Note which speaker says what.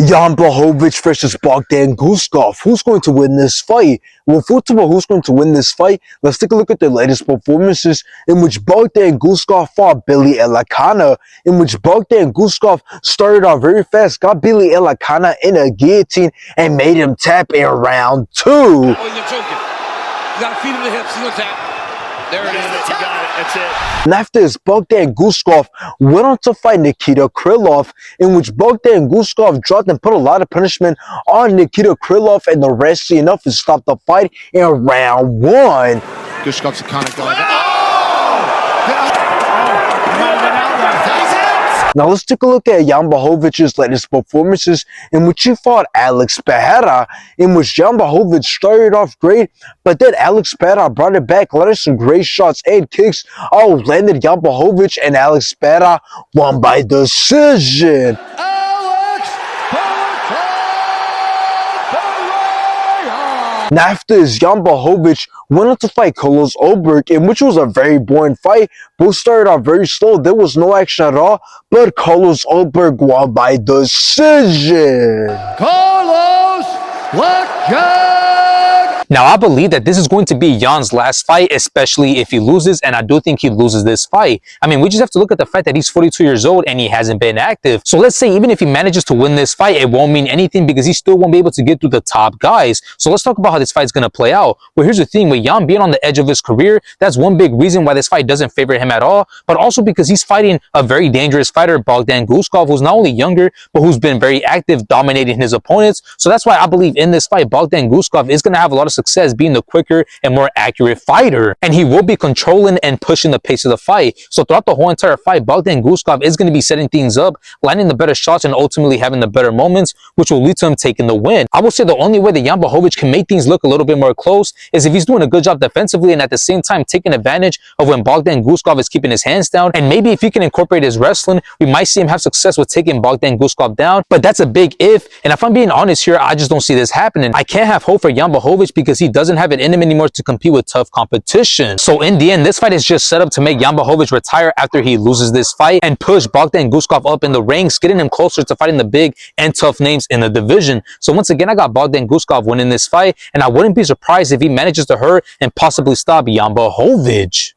Speaker 1: Jan Blachowicz versus Bogdan Guskov. Who's going to win this fight? Well, first of all, who's going to win this fight? Let's take a look at the latest performances in which Bogdan Guskov fought Billy Elakana, in which Bogdan Guskov started off very fast, got Billy Elakana in a guillotine, and made him tap in round 2.
Speaker 2: Oh, you're joking. You got to feed him the hips. He's going to tap. There it is. You got it. That's it.
Speaker 1: And after this, Bogdan Guskov went on to fight Nikita Krylov, in which Bogdan Guskov dropped and put a lot of punishment on Nikita Krylov, and the rest enough to stop the fight in round 1.
Speaker 2: Guskov's the kind of guy
Speaker 1: Now let's take a look at Jan Blachowicz's latest performances, in which he fought Alex Pereira, in which Jan Blachowicz started off great, but then Alex Pereira brought it back, landed some great shots and kicks, landed Jan Blachowicz, and Alex Pereira won by decision. Now after this, Jan Blachowicz went on to fight Carlos Ulberg, in which was a very boring fight. Both started off very slow. There was no action at all, but Carlos Ulberg won by decision.
Speaker 3: Carlos Blachowicz!
Speaker 4: Now, I believe that this is going to be Jan's last fight, especially if he loses, and I do think he loses this fight. I mean, we just have to look at the fact that he's 42 years old and he hasn't been active. So let's say even if he manages to win this fight, it won't mean anything because he still won't be able to get through the top guys. So let's talk about how this fight is going to play out. Well, here's the thing. With Jan being on the edge of his career, that's one big reason why this fight doesn't favor him at all, but also because he's fighting a very dangerous fighter, Bogdan Guskov, who's not only younger, but who's been very active, dominating his opponents. So that's why I believe in this fight, Bogdan Guskov is going to have a lot of success being the quicker and more accurate fighter, and he will be controlling and pushing the pace of the fight. So throughout the whole entire fight, Bogdan Guskov is going to be setting things up, landing the better shots, and ultimately having the better moments, which will lead to him taking the win. I will say the only way that Jan Blachowicz can make things look a little bit more close is if he's doing a good job defensively and at the same time taking advantage of when Bogdan Guskov is keeping his hands down, and maybe if he can incorporate his wrestling, we might see him have success with taking Bogdan Guskov down, but that's a big if, and if I'm being honest here, I just don't see this happening. I can't have hope for Jan Blachowicz because he doesn't have it in him anymore to compete with tough competition. So in the end, this fight is just set up to make Jan Blachowicz retire after he loses this fight and push Bogdan Guskov up in the ranks, getting him closer to fighting the big and tough names in the division. So once again, I got Bogdan Guskov winning this fight, and I wouldn't be surprised if he manages to hurt and possibly stop Jan Blachowicz.